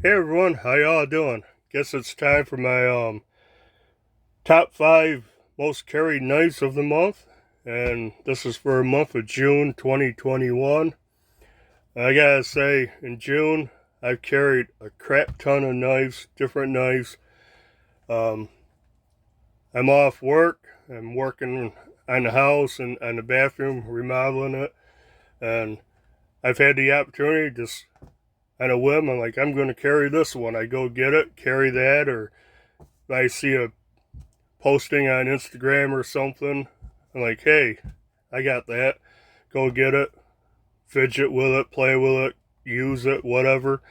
Hey everyone, how y'all doing? Guess it's time for my top 5 most carried knives of the month, and this is for a month of June 2021. I gotta say, in June, I've carried a crap ton of knives, different knives. Um, I'm off work, I'm working on the house and on the bathroom, remodeling it, and I've had the opportunity just on a whim. I'm like, I'm going to carry this one. I go get it, carry that, or if I see a posting on Instagram or something, I'm like, hey, I got that. Go get it, fidget with it, play with it, use it, whatever.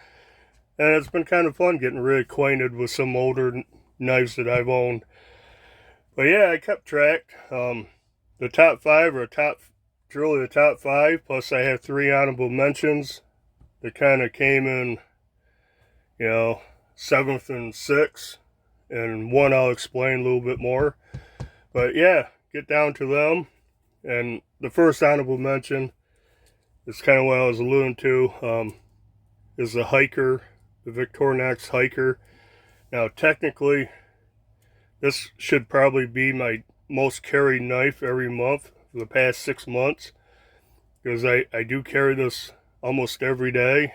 And it's been kind of fun getting reacquainted with some older knives that I've owned. But yeah, I kept track. The top 5 are truly the top 5. Plus, I have 3 honorable mentions that kind of came in, 7th and 6th. And one I'll explain a little bit more. But yeah, get down to them. And the first honorable mention is kind of what I was alluding to, is the hiker, the Victorinox hiker. Now, technically, this should probably be my most carried knife every month for the past 6 months, because I do carry this almost every day.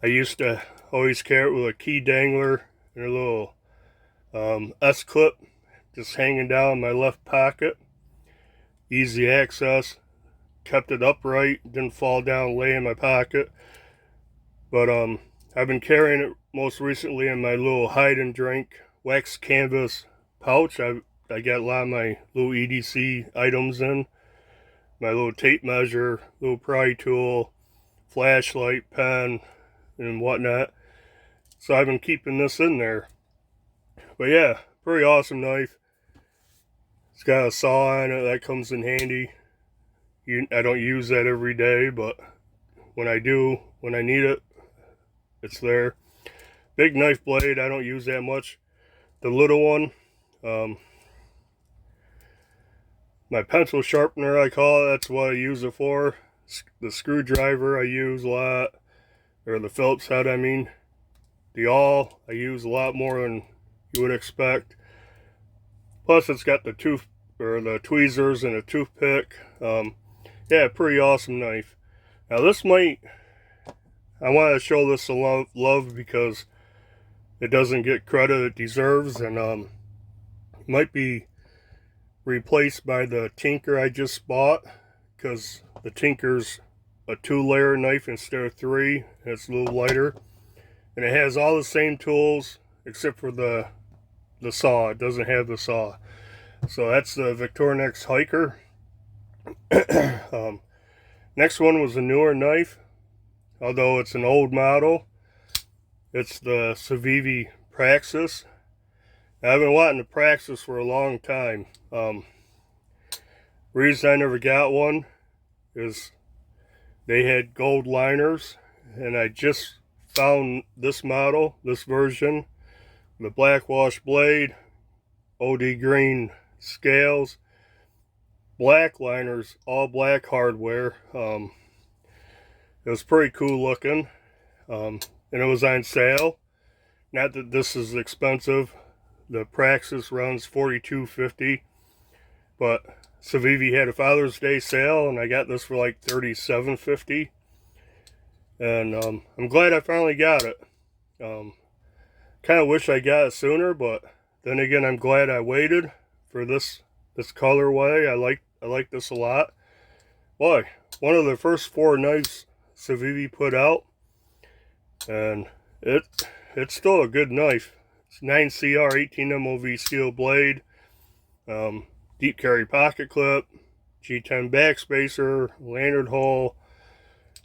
I used to always carry it with a key dangler and a little S-clip just hanging down in my left pocket. Easy access. Kept it upright, didn't fall down, lay in my pocket. But I've been carrying it most recently in my little hide and drink wax canvas pouch. I got a lot of my little EDC items in. My little tape measure, little pry tool, flashlight, pen, and whatnot. So I've been keeping this in there. But yeah, pretty awesome knife. It's got a saw on it that comes in handy. I don't use that every day, but when I do, when I need it, it's there. Big knife blade, I don't use that much. The little one, my pencil sharpener, I call it, that's what I use it for. The screwdriver I use a lot, or the Phillips head, I mean. The awl I use a lot more than you would expect. Plus, it's got the the tweezers and a toothpick. Yeah, pretty awesome knife. Now, I want to show this some love because it doesn't get credit it deserves, and it might be replaced by the Tinker I just bought, because the Tinker's a 2-layer knife instead of 3, and it's a little lighter, and it has all the same tools except for the saw. It doesn't have the saw. So that's the Victorinox hiker. Next one was a newer knife, although it's an old model. It's the CIVIVI Praxis. Now, I've been wanting a Praxis for a long time. Reason I never got one is they had gold liners, and I just found this model, this version, the black wash blade, OD green scales, black liners, all black hardware. It was pretty cool looking, and it was on sale. Not that this is expensive. The Praxis runs $42.50, but CIVIVI had a Father's Day sale, and I got this for like $37.50. And I'm glad I finally got it. Kind of wish I got it sooner, but then again, I'm glad I waited for this colorway. I like this a lot. Boy, one of the first 4 knives CIVIVI put out, and it's still a good knife. It's 9CR 18 MOV steel blade, deep carry pocket clip, G10 backspacer, lanyard hole,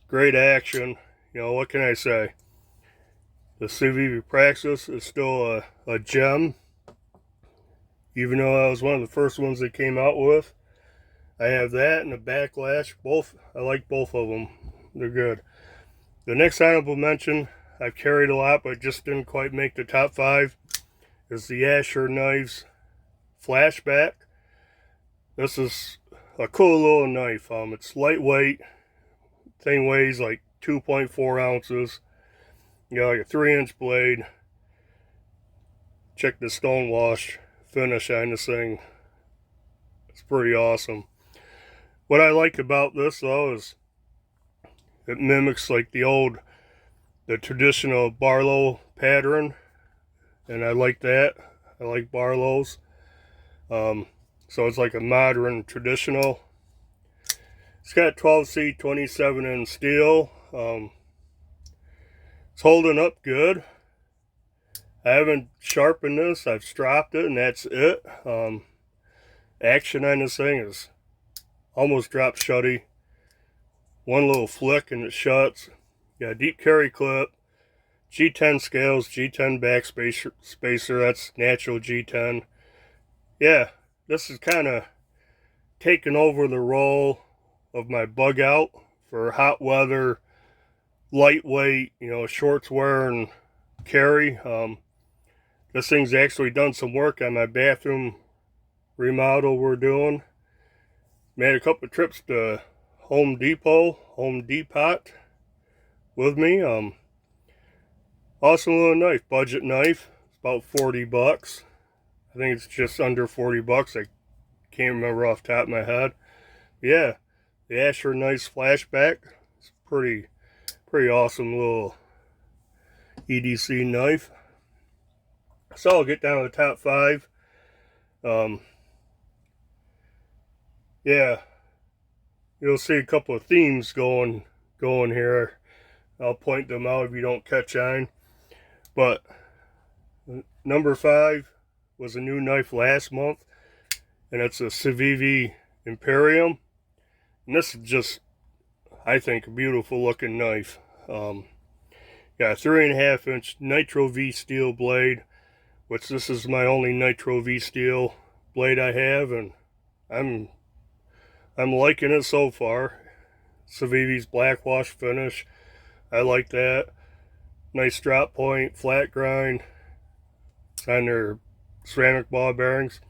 great action. What can I say? The CIVIVI Praxis is still a gem, even though that was one of the first ones they came out with. I have that and a backlash. I like both of them. They're good. The next honorable mention I've carried a lot, but just didn't quite make the top 5, is the Asher Knives Flashback. This is a cool little knife. It's lightweight. Thing weighs like 2.4 ounces. You know, like a 3-inch blade. Check the stone wash finish on this thing. It's pretty awesome. What I like about this though is it mimics like the traditional Barlow pattern, and I like that. I like Barlows. So it's like a modern traditional. It's got 12C 27 in steel. It's holding up good. I haven't sharpened this. I've stropped it, and that's it. Action on this thing is almost drop shutty. One little flick and it shuts. Got a deep carry clip. G10 scales, G10 spacer. That's natural G10. Yeah, this is kind of taking over the role of my bug out for hot weather, lightweight, you know, shorts wear and carry. This thing's actually done some work on my bathroom remodel we're doing. Made a couple of trips to Home Depot with me. Awesome little knife, budget knife. It's about 40 bucks. I think it's just under 40 bucks. I can't remember off the top of my head. Yeah, the Asher Nice Flashback. It's pretty awesome little EDC knife. So I'll get down to the top 5. Yeah, you'll see a couple of themes going here. I'll point them out if you don't catch on. But number 5 was a new knife last month, and it's a CIVIVI Imperium. And this is just, I think, a beautiful looking knife. Got a 3.5-inch Nitro V steel blade, which this is my only Nitro V steel blade I have, and I'm liking it so far. CIVIVI's black wash finish, I like that. Nice drop point, flat grind. It's on their ceramic ball bearings.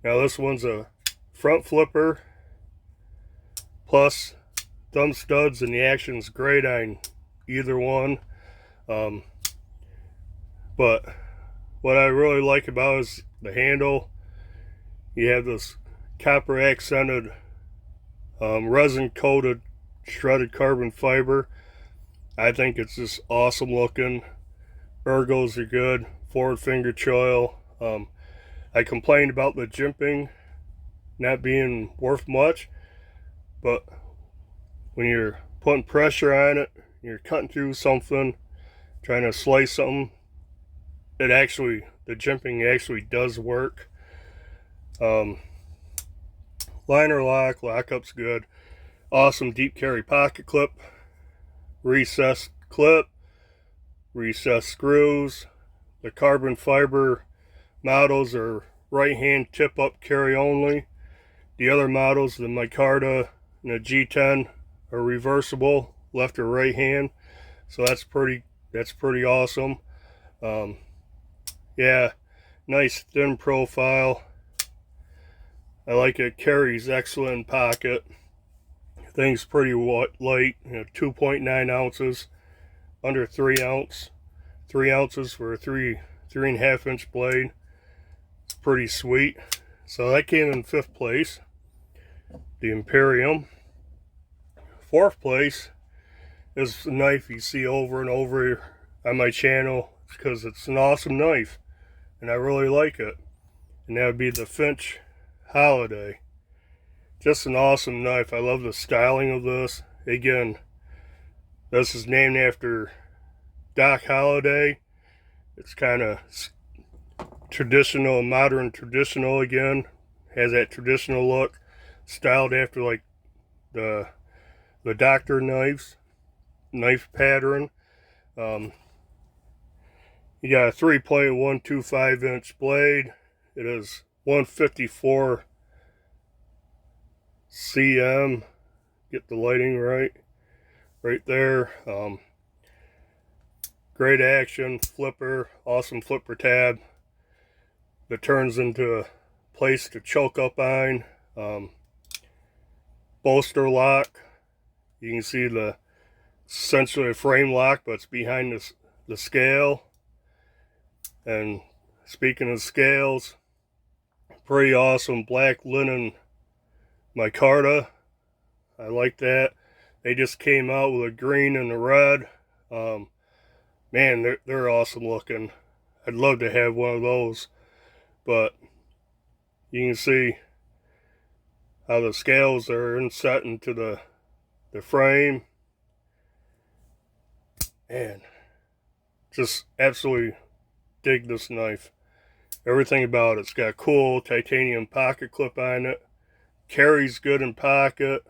Now this one's a front flipper plus thumb studs, and the action's great on either one. But what I really like about is the handle. You have this copper accented resin coated shredded carbon fiber. I think it's just awesome looking. Ergos are good. Forward finger choil. I complained about the jimping not being worth much, but when you're putting pressure on it, you're cutting through something, trying to slice something, the jimping actually does work. Liner lockup's good. Awesome deep carry pocket clip, recessed clip, recessed screws. The carbon fiber models are right hand tip up carry only. The other models, the micarta and the G10, are reversible, left or right hand. So that's pretty awesome. Yeah, nice thin profile. I like it. Carries excellent pocket. Thing's pretty light, 2.9 ounces, under 3 ounce. 3 ounces for a 3.5-inch blade. It's pretty sweet. So that came in 5th place. The Imperium. 4th place is a knife you see over and over on my channel because it's an awesome knife and I really like it. And that would be the Finch Holiday. Just an awesome knife. I love the styling of this. Again, this is named after Doc Holliday. It's kind of traditional, modern traditional again. Has that traditional look, styled after like the doctor knife pattern. You got a 3.125-inch blade. It is 154 cm. Get the lighting right there. Great action, flipper, awesome flipper tab that turns into a place to choke up on. Bolster lock. You can see essentially a frame lock, but it's behind the scale. And speaking of scales, pretty awesome black linen micarta. I like that. They just came out with a green and a red. Man, they're awesome looking. I'd love to have one of those. But you can see how the scales are inset into the frame. And just absolutely dig this knife. Everything about it's got a cool titanium pocket clip on it. Carries good in pocket.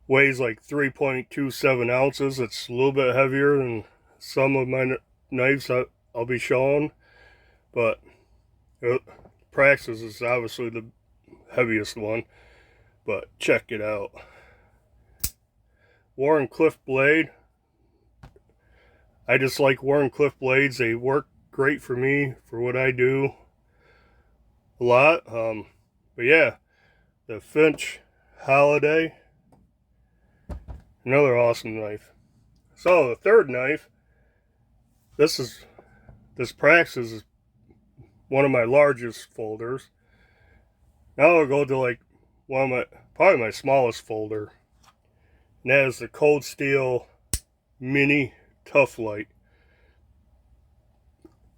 Weighs like 3.27 ounces. It's a little bit heavier than some of my knives I'll be showing. But Praxis is obviously the heaviest one. But check it out. Wharncliffe blade. I just like Wharncliffe blades. They work great for me for what I do a lot. But yeah, the Finch Holiday, another awesome knife. So the third knife, this Praxis is one of my largest folders. Now I'll go to like probably my smallest folder, and that is the Cold Steel Mini Tough Light.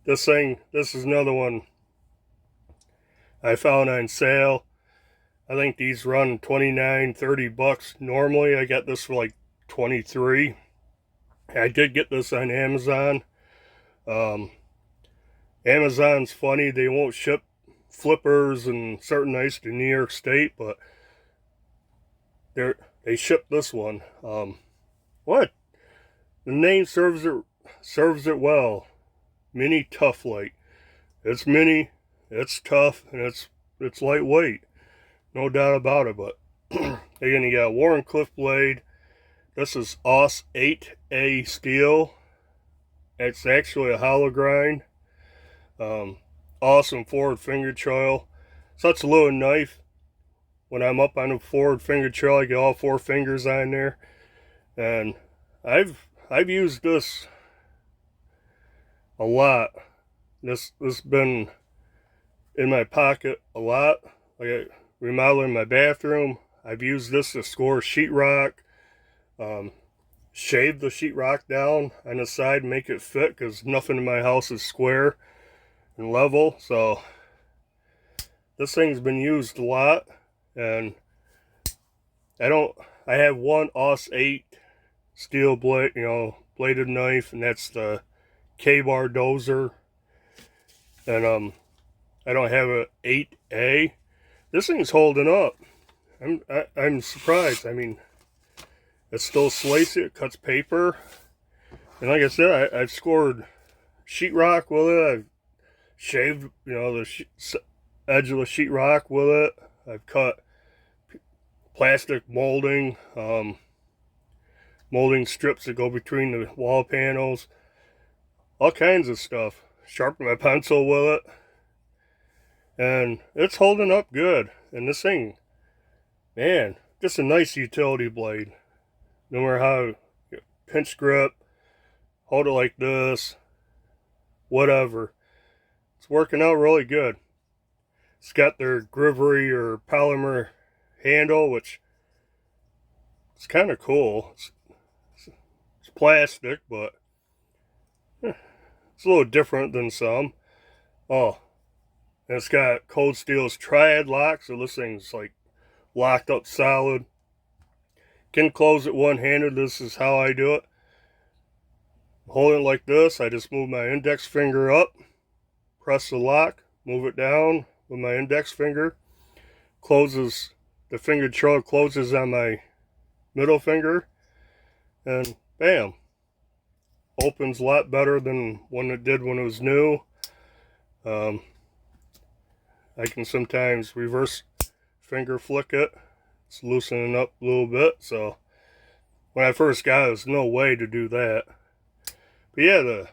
This is another one I found on sale. I think these run $29-30 normally. I got this for like 23. I did get this on Amazon. Amazon's funny, they won't ship flippers and certain knives to New York State, but they ship this one. What? The name serves it well. Mini Tough Light. It's mini, it's tough, and it's lightweight. No doubt about it. But again, you got Wharncliffe blade. This is AUS 8A steel. It's actually a hollow grind. Awesome forward finger choil. Such a little knife. When I'm up on the forward finger choil, I get all 4 fingers on there. And I've used this a lot. This been in my pocket a lot. Like remodeling my bathroom, I've used this to score sheetrock, shave the sheetrock down on the side, make it fit, because nothing in my house is square and level. So this thing's been used a lot, and I have one AUS 8 steel blade, bladed knife, and that's the K-bar dozer. And I don't have a 8A. This thing's holding up. I'm surprised. I mean, it's still slicey. It cuts paper, and like I said, I've scored sheetrock with it. I've shaved, the edge of the sheetrock with it. I've cut plastic molding, molding strips that go between the wall panels, all kinds of stuff. Sharpened my pencil with it, and it's holding up good. And this thing, man, just a nice utility blade. No matter how pinch grip, hold it like this, whatever. It's working out really good. It's got their Grivery or polymer handle, which is kind of cool. It's plastic, but it's a little different than some. Oh, and it's got Cold Steel's triad lock, so this thing's like locked up solid. Can close it one-handed. This is how I do it. Hold it like this. I just move my index finger up, press the lock, move it down with my index finger. Closes, the finger choil closes on my middle finger, and bam. Opens a lot better than when it did when it was new. I can sometimes reverse finger flick it. It's loosening up a little bit. So when I first got it, there's no way to do that. But yeah, the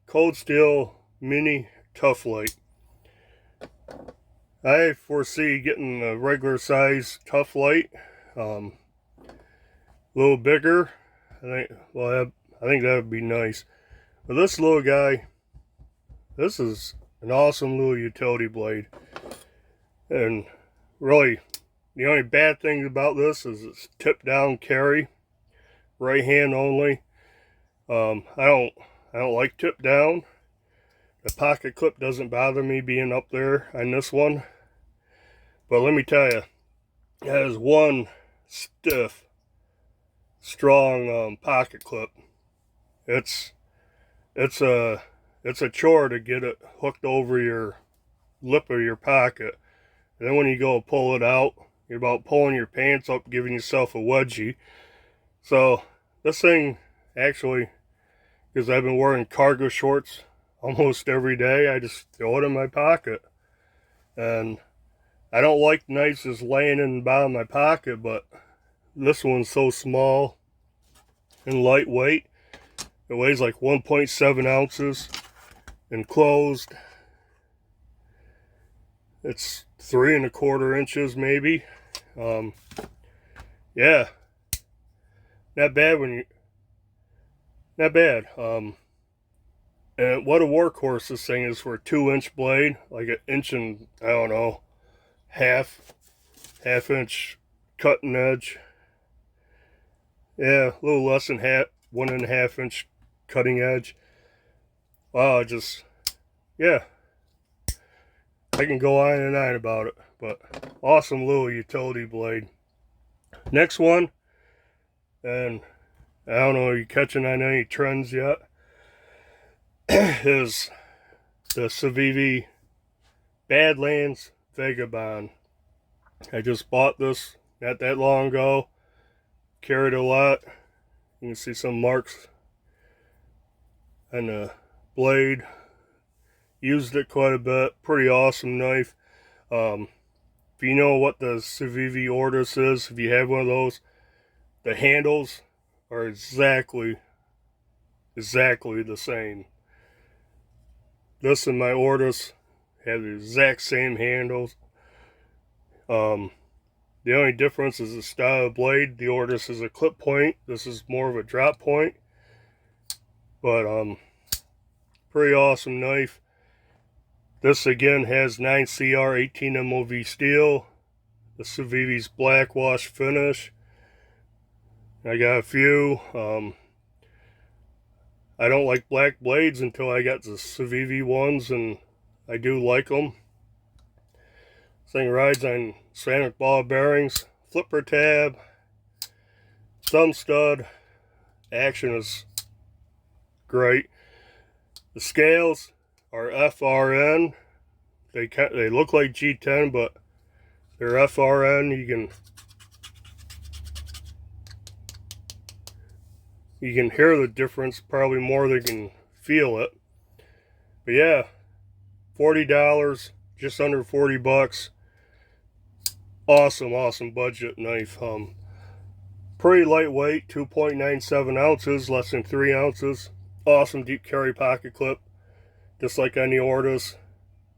Cold Steel Mini Tough Light. I foresee getting a regular size Tough Light, a little bigger. I think, well, I think that would be nice. But this little guy, this is an awesome little utility blade. And really, the only bad thing about this is it's tip down carry, right hand only. I don't like tip down. The pocket clip doesn't bother me being up there on this one. But let me tell you, it has one stiff, strong pocket clip. It's a chore to get it hooked over your lip of your pocket. And then when you go pull it out, you're about pulling your pants up, giving yourself a wedgie. So this thing actually, because I've been wearing cargo shorts almost every day, I just throw it in my pocket. And I don't like knives just laying in the bottom of my pocket, but this one's so small and lightweight. It weighs like 1.7 ounces enclosed. It's 3¼ inches maybe. Yeah, not bad not bad. And what a workhorse this thing is for a 2-inch blade, like an inch and, I don't know, half inch cutting edge. Yeah, a little less than 1.5 inch cutting edge. Wow, yeah, I can go on and on about it, but awesome little utility blade. Next one, and I don't know, are you catching on any trends yet? Is the CIVIVI Badlands Vagabond. I just bought this not that long ago. Carried a lot. You can see some marks on the blade. Used it quite a bit. Pretty awesome knife. If you know what the CIVIVI Ortus is, if you have one of those, the handles are exactly the same. This and my Ortus have the exact same handles. The only difference is the style of blade. The Ortus is a clip point. This is more of a drop point. But pretty awesome knife. This again has 9CR 18 MOV steel. The CIVIVI's black wash finish. I got a few. I don't like black blades until I got the CIVIVI ones, and I do like them. This thing rides on ceramic ball bearings, flipper tab, thumb stud. Action is great. The scales are FRN. They look like G10, but they're FRN. You can hear the difference probably more than you can feel it. But yeah, $40, just under 40 bucks. Awesome budget knife. Pretty lightweight, 2.97 ounces, less than 3 ounces. Awesome deep carry pocket clip, just like on the Ortus.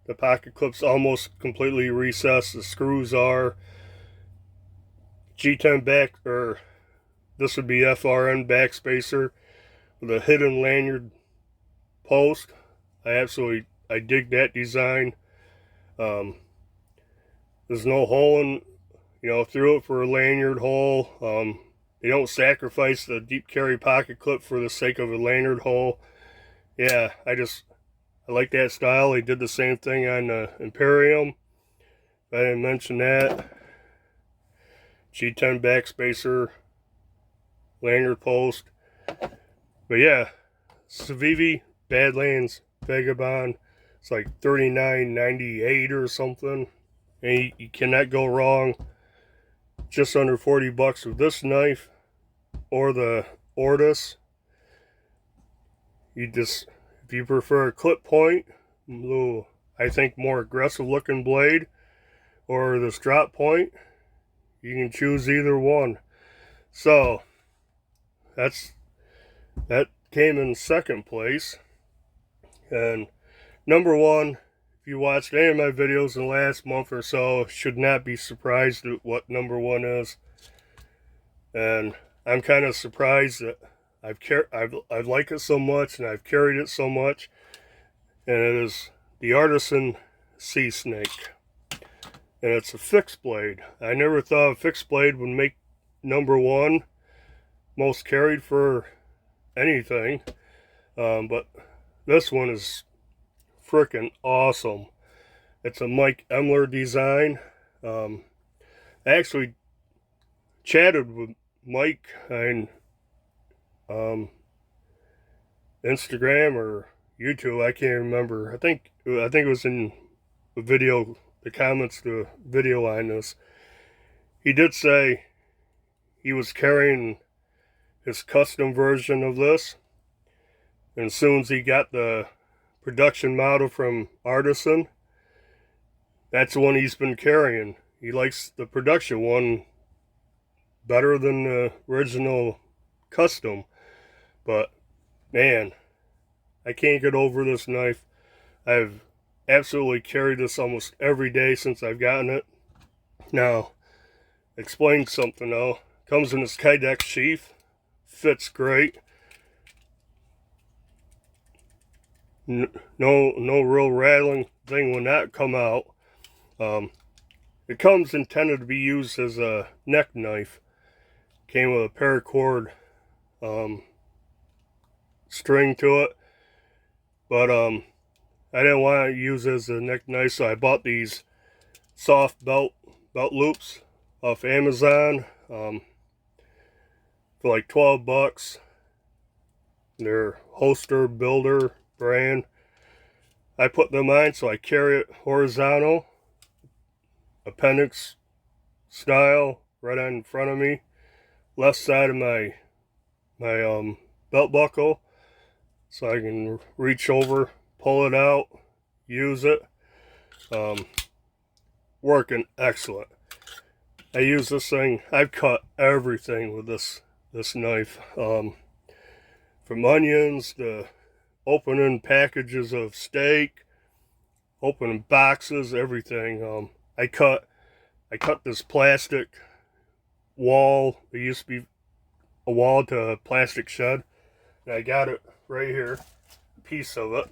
The pocket clip's almost completely recessed. The screws are G10 back, or this would be FRN backspacer with a hidden lanyard post. I dig that design. There's no hole through it for a lanyard hole. They don't sacrifice the deep carry pocket clip for the sake of a lanyard hole. Yeah, I like that style. They did the same thing on the Imperium. I didn't mention that. G10 backspacer, lanyard post. But yeah, CIVIVI Badlands Vagabond. It's like $39.98 or something. And you cannot go wrong. Just under 40 bucks with this knife or the Ortus. If you prefer a clip point, a little, I think, more aggressive looking blade, or this drop point, you can choose either one. So that came in second place. And number one, if you watched any of my videos in the last month or so, should not be surprised at what number one is. And I'm kind of surprised that I like it so much, and I've carried it so much, and it is the Artisan Sea Snake, and it's a fixed blade. I never thought a fixed blade would make #1 most carried for anything, but this one is freaking awesome. It's a Mike Emler design. I actually chatted with Mike on Instagram or YouTube. I can't remember. I think it was in the video, the comments to the video on this. He did say he was carrying his custom version of this, and as soon as he got the production model from Artisan, that's the one he's been carrying. He likes the production one better than the original custom. But man, I can't get over this knife. I've absolutely carried this almost every day since I've gotten it. Now, explain something though. Comes in this Kydex sheath. Fits great. No real rattling thing when that come out. It comes intended to be used as a neck knife. Came with a paracord string to it, but I didn't want to use it as a neck knife, so I bought these soft belt loops off Amazon for like $12. They're holster builder brand. I put them on so I carry it horizontal, appendix style, right on in front of me, left side of my belt buckle, so I can reach over, pull it out, use it. Working excellent. I use this thing. I've cut everything with this knife, from onions to opening packages of steak, opening boxes, everything. I cut this plastic wall. It used to be a wall to a plastic shed, and I got it right here, a piece of it,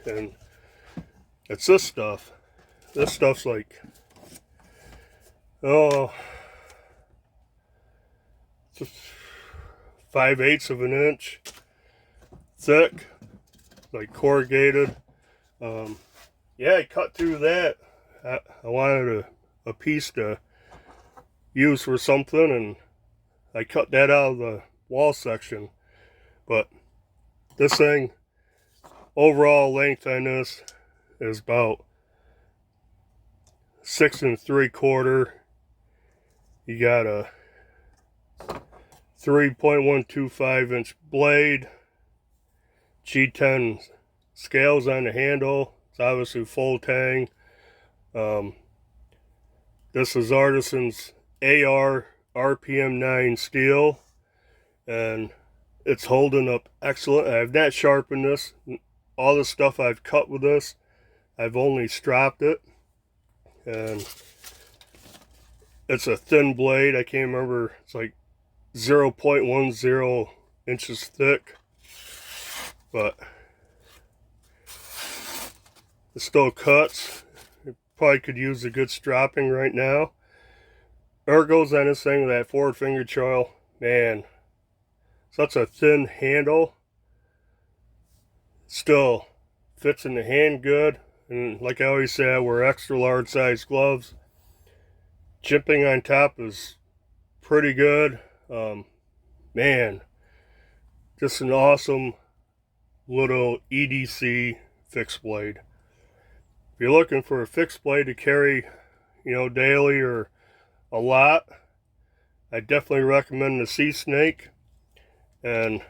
and it's this stuff. This stuff's like, oh, just 5/8 of an inch thick, like corrugated. Yeah, I cut through that. I wanted a piece to use for something, and I cut that out of the wall section. But this thing, overall length on this is about 6 3/4. You got a 3.125 inch blade, G10 scales on the handle. It's obviously full tang. This is Artisan's AR RPM 9 steel, and it's holding up excellent. I have not sharpened this. All the stuff I've cut with this, I've only stropped it, and it's a thin blade. I can't remember. It's like 0.10 inches thick, but it still cuts. It probably could use a good stropping right now. Ergos on this thing with that forward finger choil, man, such a thin handle, still fits in the hand good. And like I always say, I wear extra large size gloves. Chipping on top is pretty good. Man, just an awesome little EDC fixed blade. If you're looking for a fixed blade to carry, daily or a lot, I definitely recommend the Sea Snake, and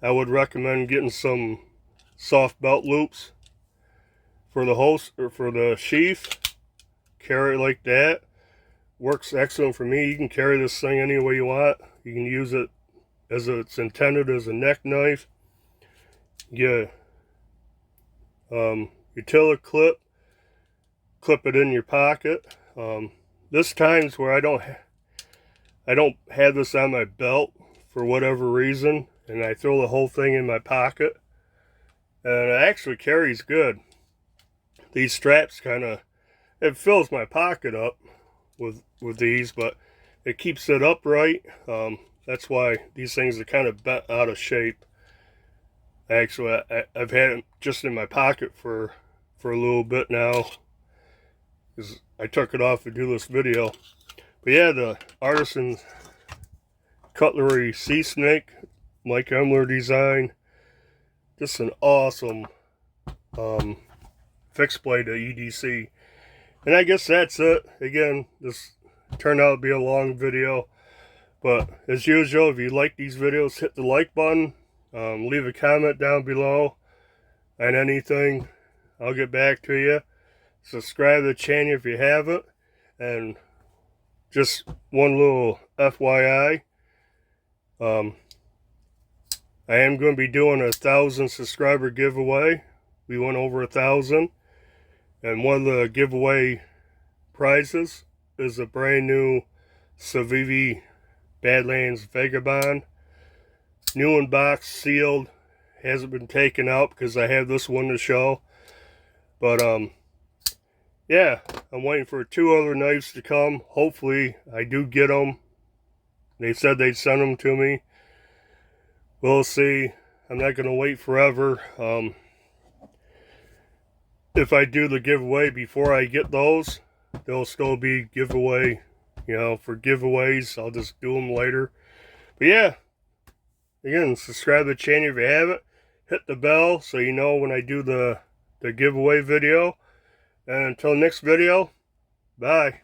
I would recommend getting some soft belt loops for the host or for the sheath. Carry it like that. Works excellent for me. You can carry this thing any way you want. You can use it as it's intended as a neck knife. Get a utility clip it in your pocket. There's times where I don't have this on my belt for whatever reason, and I throw the whole thing in my pocket, and it actually carries good. These straps it fills my pocket up with these, but it keeps it upright. That's why these things are kind of bent out of shape. Actually, I've had them just in my pocket for a little bit now, because I took it off to do this video. But yeah, the Artisan Cutlery Sea Snake, Mike Emler design. Just an awesome fixed blade to EDC. And I guess that's it. Again, this turned out to be a long video. But as usual, if you like these videos, hit the like button. Leave a comment down below on anything. I'll get back to you. Subscribe to the channel if you haven't. And just one little FYI. I am going to be doing a 1,000 subscriber giveaway. We went over 1,000. And one of the giveaway prizes is a brand new CIVIVI Badlands Vagabond. New in box, sealed. Hasn't been taken out because I have this one to show. But yeah, I'm waiting for 2 other knives to come. Hopefully I do get them. They said they'd send them to me. We'll see. I'm not going to wait forever. If I do the giveaway before I get those, there'll still be giveaway, for giveaways. I'll just do them later. But yeah, again, subscribe to the channel if you haven't. Hit the bell so you know when I do the giveaway video. And until next video, bye.